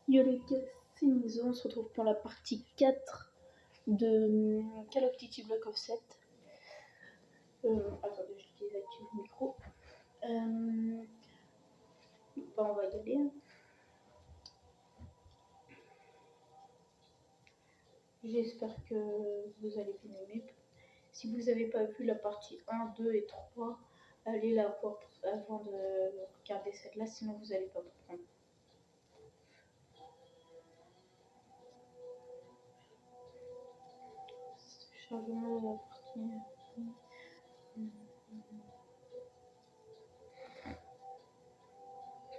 Yo les gars, c'est Nizo, on se retrouve pour la partie 4 de Call of Duty Black Ops 7. Attendez, je désactive le micro. On va y aller. J'espère que vous allez bien aimer. Si vous n'avez pas vu la partie 1, 2 et 3, allez la voir avant de regarder celle-là, sinon vous n'allez pas comprendre. Chargement de la partie.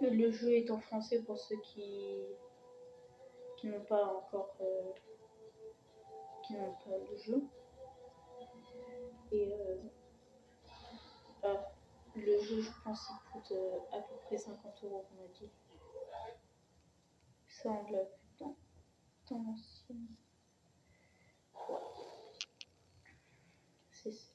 Le jeu est en français pour ceux qui n'ont pas encore qui n'ont pas le jeu. Et le jeu, je pense, il coûte à peu près 50 €, on m'a dit. Ça, on l'a vu dans l'ancienne. Ouais. C'est ça.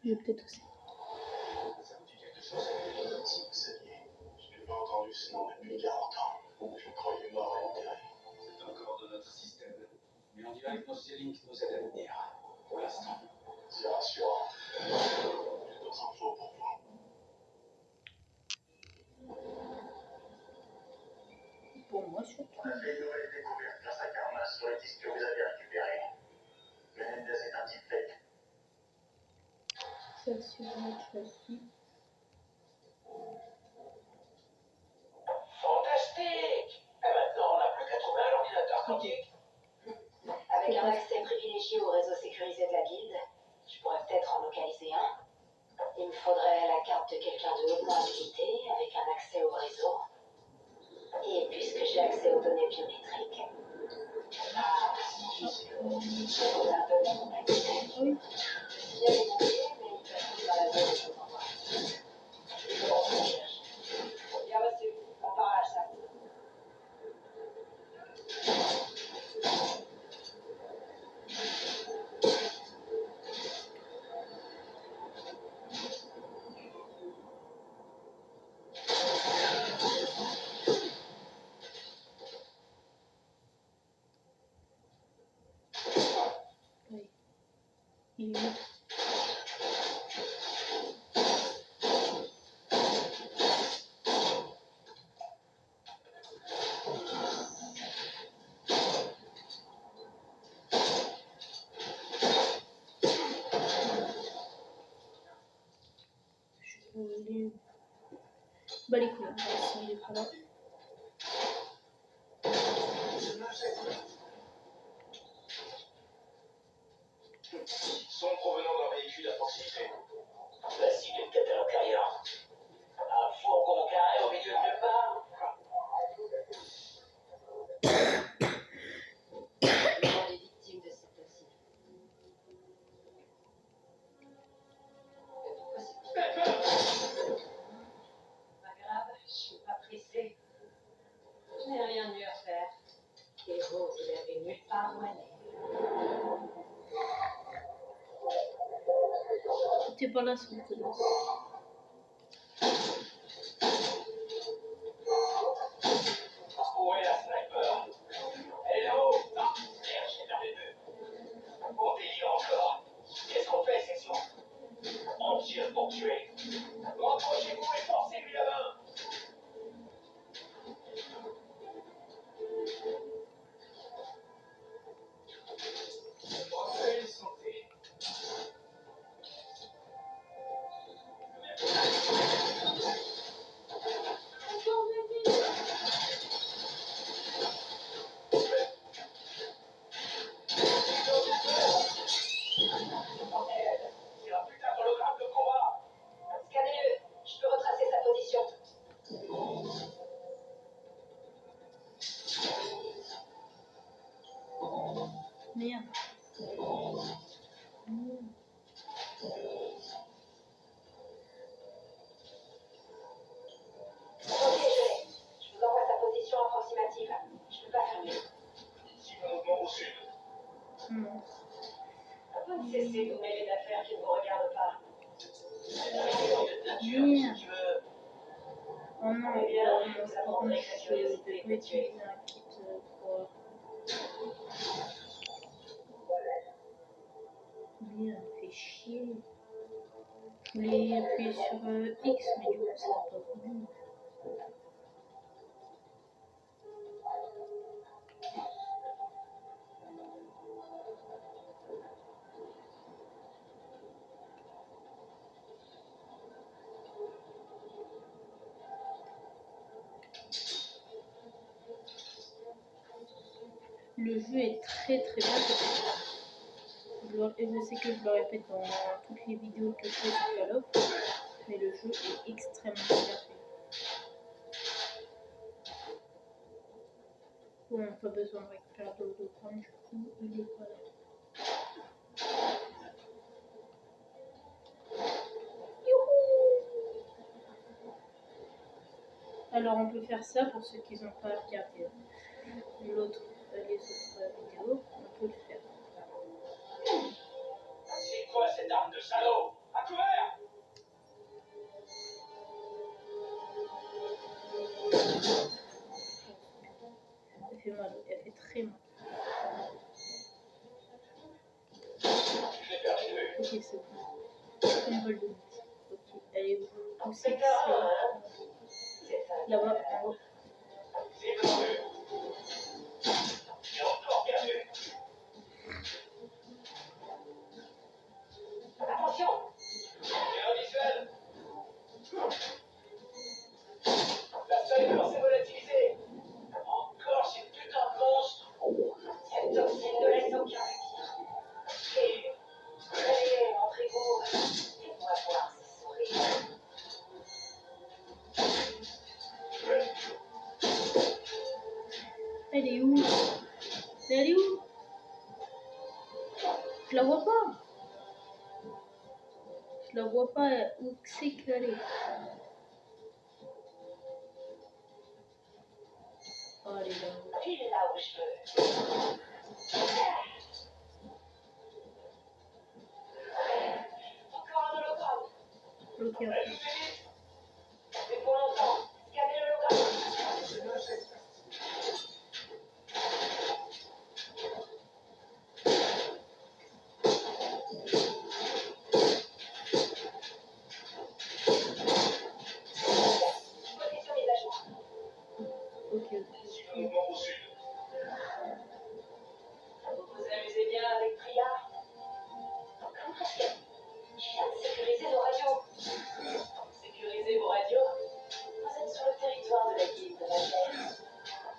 Je vais peut-être aussi. Ça vous dit quelque chose, si vous saviez. Je n'ai pas entendu ce nom depuis 40 ans. Je me croyais mort et enterré. C'est encore de notre système. Mais on dirait que nos Lynx nous aident à venir. Pour l'instant. C'est rassurant. J'ai d'autres infos pour vous. Pour moi, surtout. On a fait une nouvelle découverte grâce à Karma sur les disques que vous avez récupérés. Menendez est un type fake. Ça, sur notre châssis. Fantastique! Et maintenant, on n'a plus qu'à trouver un ordinateur quantique. Avec un accès privilégié au réseau sécurisé de la guilde, je pourrais peut-être en localiser un. Il me faudrait la carte de quelqu'un de haute mobilité avec un accès au réseau. Et puisque j'ai accès aux données biométriques, c'est un peu la complexité. Oui. Il y a des bouquets, mais ils peuvent plus dans la zone de mon endroit. Je commence à chercher. Bien reçu, on part à la chasse. Oui. Il est où? Bah les couilles, il est pas là. Son provenant d'un véhicule à proximité. La cible est peut-être à l'intérieur. Un fourgon carré au milieu de nulle part. Le nom des victimes de cette acide. Pas grave, je suis pas pressée. Je n'ai rien de mieux à faire. Héros, vous n'avez nulle part où aller. T'es pas là, sans te laisse. Où est la sniper? Elle est là-haut! Ah, merde, j'ai perdu le but. Bon délire encore. Qu'est-ce qu'on fait, section? On tire pour tuer. Rapprochez-vous et forcez-lui la main! Parfait, santé. C'est un putain d'hologramme de combat! Scannez-le, je peux retracer Merde. tu veux. Oh non, Eh bien, moi, ça par contre, prendrait je ta curiosité devrais intellectuelle. utiliser un kit pour bien fait chier. Je voulais appuyer sur X, mais du coup, ça n'a pas voulu. Le jeu est très très bien fait. Je sais que je le répète dans toutes les vidéos que je fais sur Call of, mais le jeu est extrêmement bien fait. Bon, pas besoin de récupérer d'holochrome, du coup, il est pas là. Alors on peut faire ça pour ceux qui n'ont pas regardé les autres vidéos, on peut le faire. C'est quoi cette arme de salaud? À couvert! Elle fait mal, elle fait très mal. Je l'ai perdu de vue. Ok, c'est bon. Une balle de lutte. Ok, elle est où? Où c'est que c'est? Là-bas, en haut. C'est perdu. J'ai encore perdu. Attention! J'ai un visuel. La sniper s'est volatilisée. Encore ces putains de monstres. Cette toxine ne laisse aucun répit. Allez, montrez-vous. Faites-moi voir ce sourire. Elle est où? Mais elle est où? Je la vois pas. Je la vois pas. Où c'est qu'elle est? Oh, elle est là. Pile là où je veux. Encore un hologramme. Ok. Elle nous évite. C'est pour longtemps. Scannez l'hologramme. Position mise à jour. Ok. Suis le mouvement au sud. Vous vous amusez bien avec Priya? Comment est-ce que je viens de sécuriser nos radios? Sécuriser vos radios? Vous êtes sur le territoire de la guilde de Magère.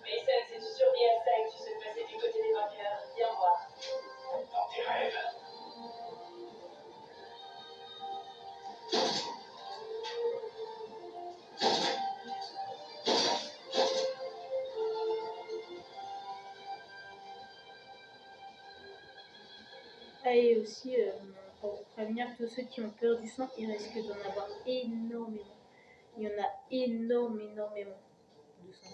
Mason, si tu survis à ça et que tu sais passer du côté des vainqueurs, viens voir. Dans tes rêves. Ah, et aussi, pour vous prévenir, tous ceux qui ont peur du sang, il risque d'en avoir énormément. Il y en a énormément de sang.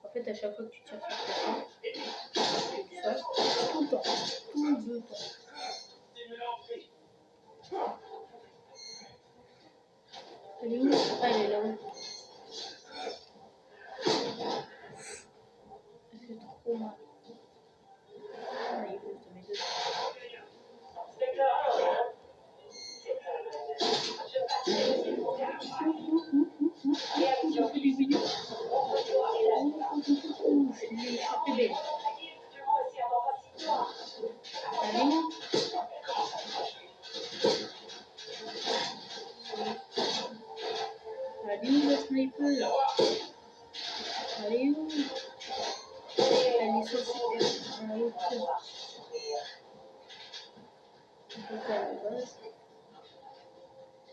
En fait, à chaque fois que tu tires sur quelqu'un, il y a du sang. Tout le temps. Tout le temps. Elle est où? Ah, elle est là-haut. Ça fait trop mal. Ah, il faut que je te mette dedans. Spectre 1, c'est pas mal. Je passerai aussi pour faire un pas. Réaction. Montre-toi et lâche-toi. Je l'ai échappé belle. Tu vois aussi un enfant si toi. Elle est où? Elle est où la sniper? Elle est où? Elle est censée être en hauteur. Donc à la base,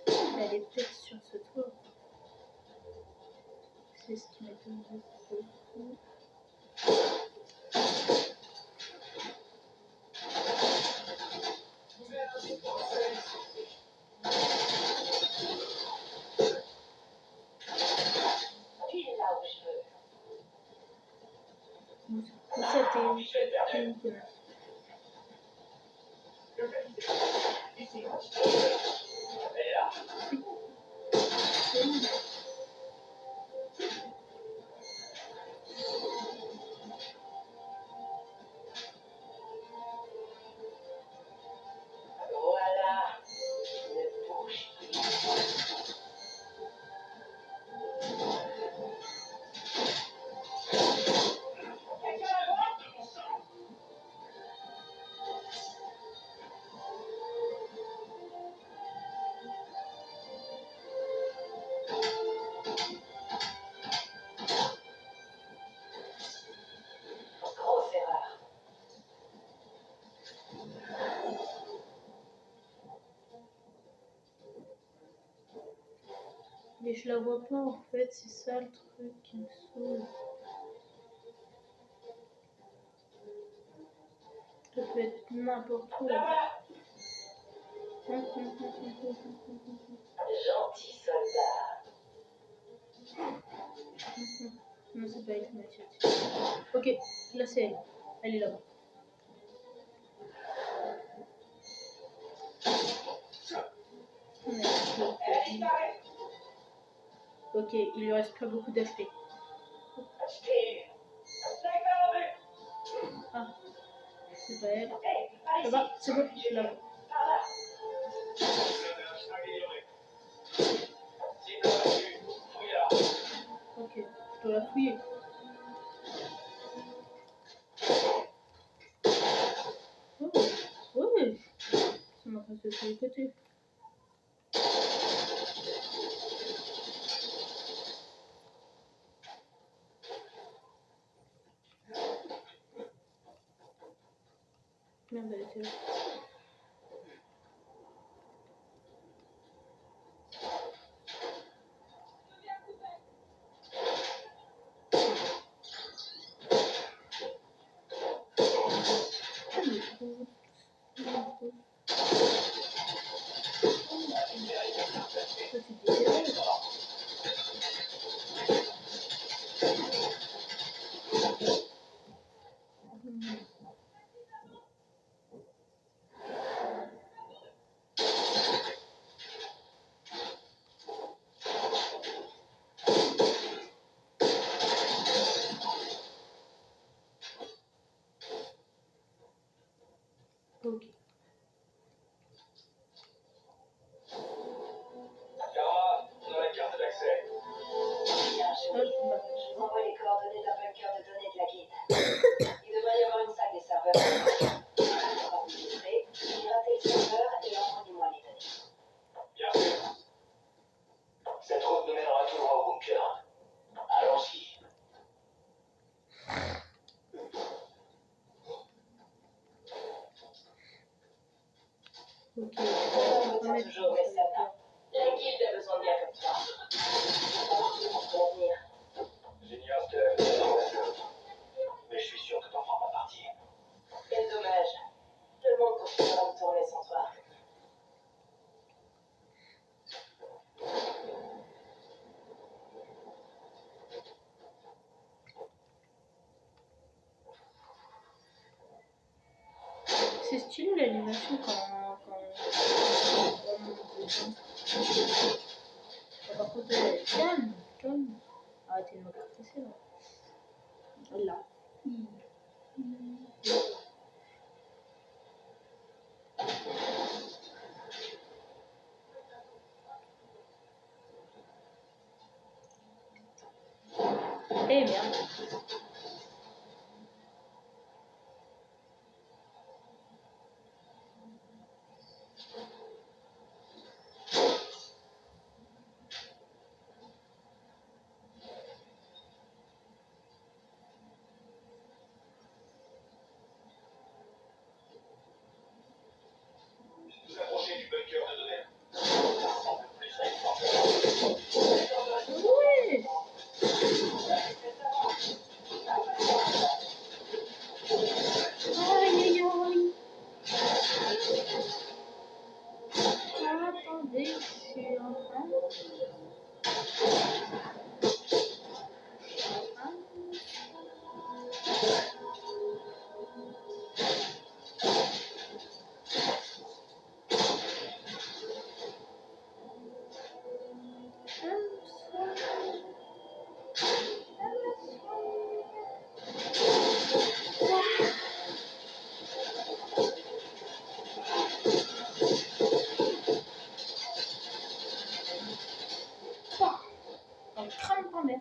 elle est peut-être sur ce toit. C'est ce qui m'étonne beaucoup. Pile là où je veux. Où ça t'es où connard? Elle est là. Mais je la vois pas en fait, c'est ça le truc qui me saoule. Ça peut être n'importe où. Gentil soldat. Non, c'est pas elle qui m'a tiré. Ok, là c'est elle. Elle est là-bas. Ok, il lui reste pas beaucoup d'HP. Je t'ai eu. Sniper en vue. Ah, c'est pas elle. Hey, par Ça ici. va, c'est bon, je la vois. Par là. Amélioré. Cible reçue. Fouille-la. Ok, je dois la fouiller. Oh, ouais, ça m'a passé de tous les côtés. Merde, elle était là. Ok. Karma, on a la carte d'accès. Bien joué. Hop, bah. Je vous envoie les coordonnées d'un bunker de données de la guilde. Il devrait y avoir une salle des serveurs. Enregistrez, piratez le serveur et envoyez-moi les données. Bien sûr. Cette route nous mènera tout droit au bunker. Allons-y. Ok. On retient toujours mes soldats. La guilde a besoin de gars comme toi. Pour l'avenir. J'ignore ce que l'avenir nous réserve. Mais je suis sûr que t'en feras pas partie. Quel dommage. Le monde continuera de tourner sans toi. C'est stylé l'animation quand on monte dedans. Par contre, calme, calme. Arrêtez de me caresser là. Là. Eh merde. Vous approchez du bunker de données. Ça ressemble plus à une porte. Ouais. Aïe aïe aïe. Attendez, je suis en train. On crame pas mère.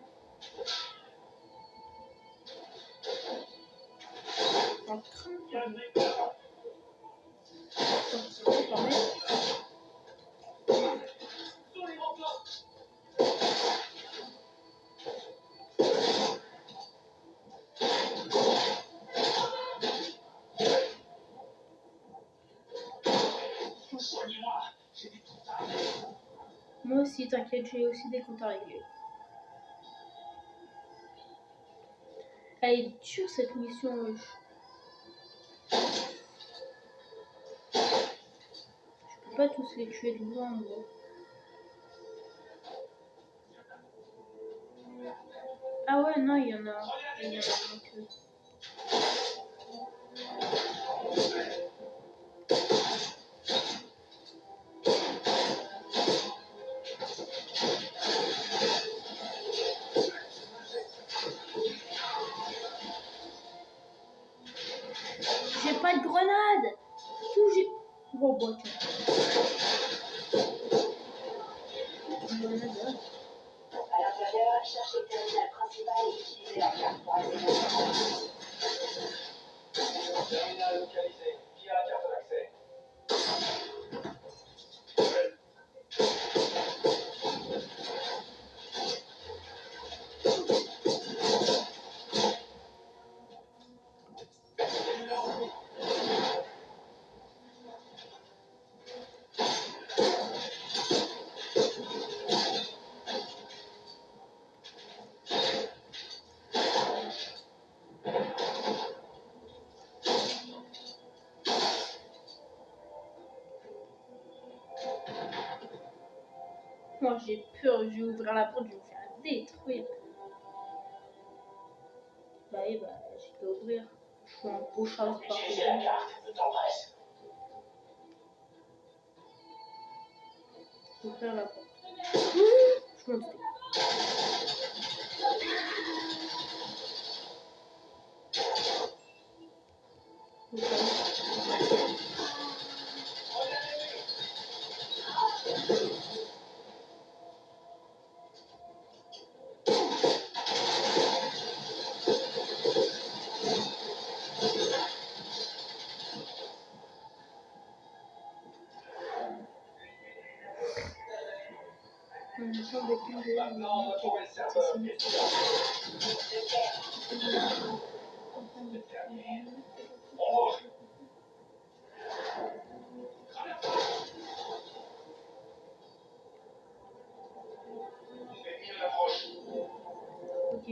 On crame pas mère. Moi aussi, t'inquiète, j'ai aussi des comptes à régler. Elle est dure cette mission. Je peux pas tous les tuer de loin, gros. Ah ouais, non, il y en a un que... J'ai pas de grenade. Tout j'ai... Bon, bon, tiens. Grenade, là. À l'intérieur, cherchez le terminal principal et utilisez la carte pour accéder. Terminal localisé. Qui a la carte d'accès? Moi, j'ai peur. Je vais ouvrir la porte, je vais me faire détruire. Bah oui, bah, j'ai qu'à ouvrir. Je suis en gros charge par Utilisez la carte. Le temps presse. ouvrir la porte. Je m'en doutais. Maintenant, retrouvez le serveur. On bouge. Ennemi en approche. Ok.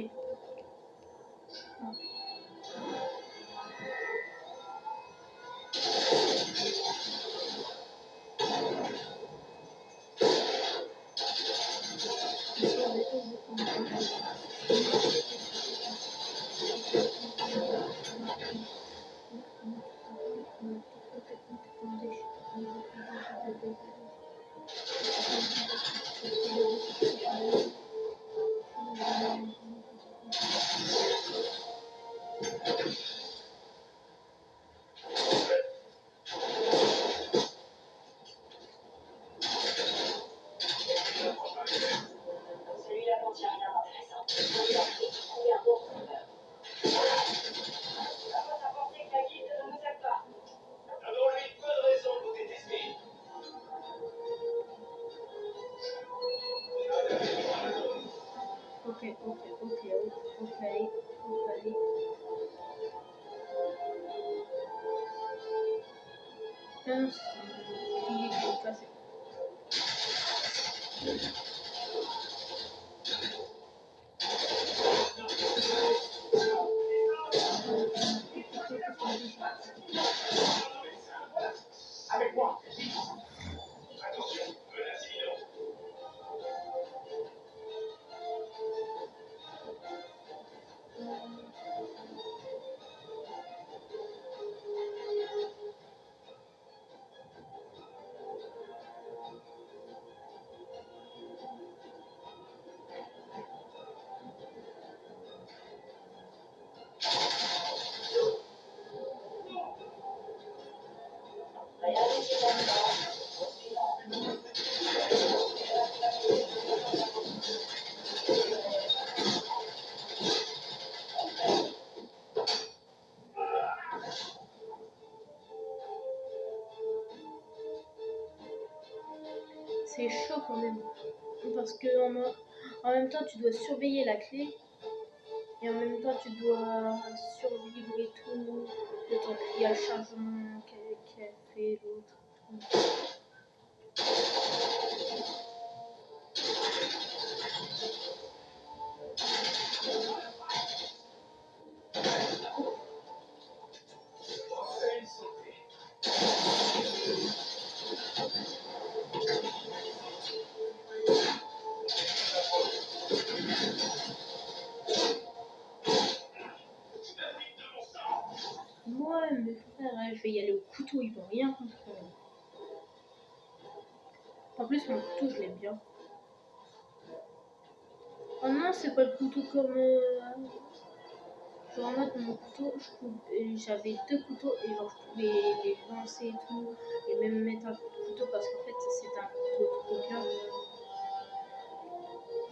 Celui-là contient rien d'intéressant. Trouvez un autre serveur. À quoi ça pensait que la guilde ne nous aime pas? Donnons-lui peu de raison de vous détester. Ok. Non, c'est passé. Avec moi. Attention, menace imminente. Rien d'efficace. Au suivant. C'est chaud quand même. Parce que en même temps, tu dois surveiller la clé. Et en même temps, tu dois survivre et tout. Le temps qu'il y a le chargement qu'a fait l'autre. couteau, il peut rien contre. En plus, mon couteau, je l'aime bien. Oh non, c'est pas le couteau comme. Genre en mode mon couteau, j'avais 2 couteaux et genre je pouvais les lancer et tout, et même mettre un couteau parce qu'en fait c'était un couteau trop bien.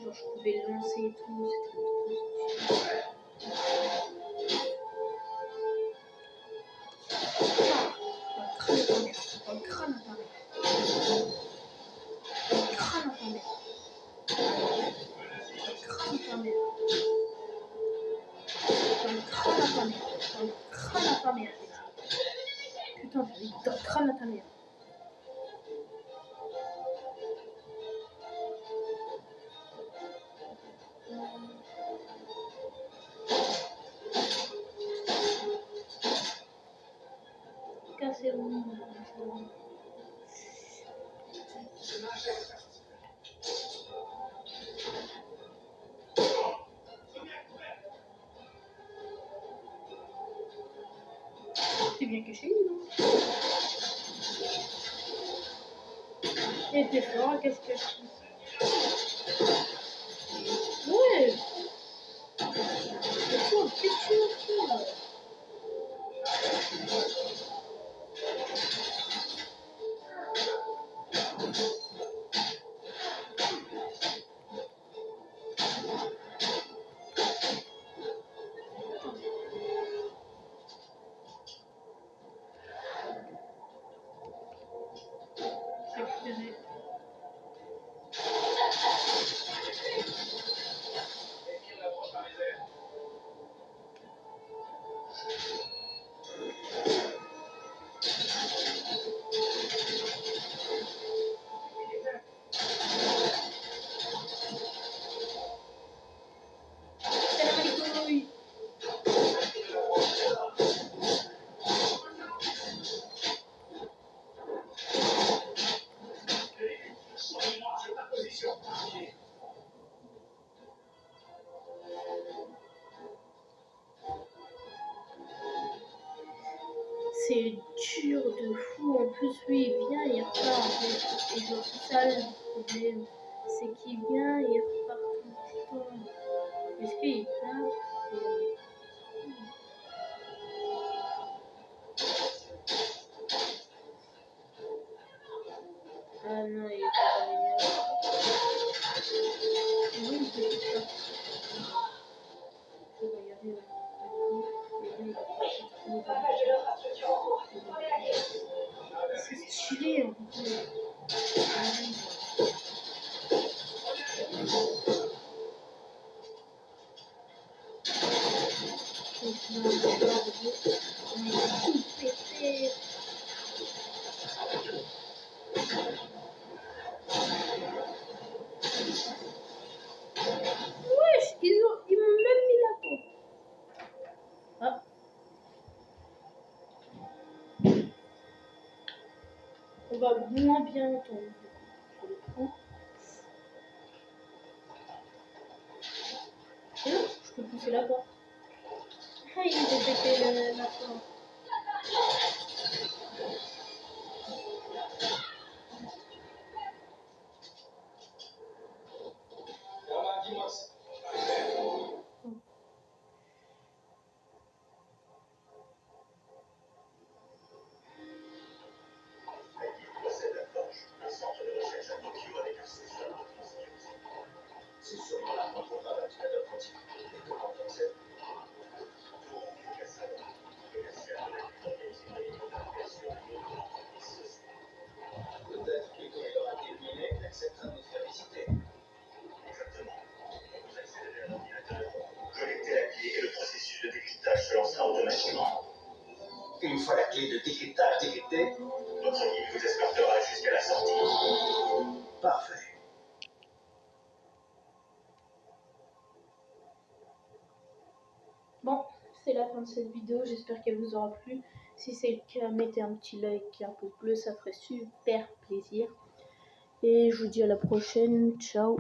Genre je pouvais le lancer et tout, c'était trop stylé. Dans le crâne à ta mère. Dans le crâne à ta mère. Dans le crâne à ta mère. Dans le crâne à ta mère. Dans le crâne à ta mère. Putain, j'ai dit dans le crâne à ta mère. Cassez-vous. T'es bien caché, non? Et t'es fort, qu'est-ce que je... Ouais. C'est quoi? Qu'est-ce que tu fais? Récupérer. C'est dur de fou. En plus, lui, il vient, il repart. En fait. Et genre, c'est ça le problème. C'est qu'il vient, il repart tout le temps. Est-ce qu'il part Ah non, il est pas génial. Oui, il peut tout ça. Je vais regarder. C'est stylé en fait. Wesh, ils m'ont même mis la peau. Ah. On va moins bien entendre sur le coup. Et là, je peux pousser la porte. Ah, il a pété la porte. C'est sûrement la rencontre avec un apprenti. Et comment on sait? Peut-être que quand il aura terminé, il acceptera de nous faire visiter. Exactement. Vous accédez à l'ordinateur, connectez la clé et le processus de décryptage se lancera automatiquement. Une fois la clé de décryptage décryptée, notre guide vous escortera jusqu'à la sortie. Parfait. Bon, c'est la fin de cette vidéo, j'espère qu'elle vous aura plu. Si c'est le cas, mettez un petit like et un pouce bleu, ça ferait super plaisir. Et je vous dis à la prochaine, ciao.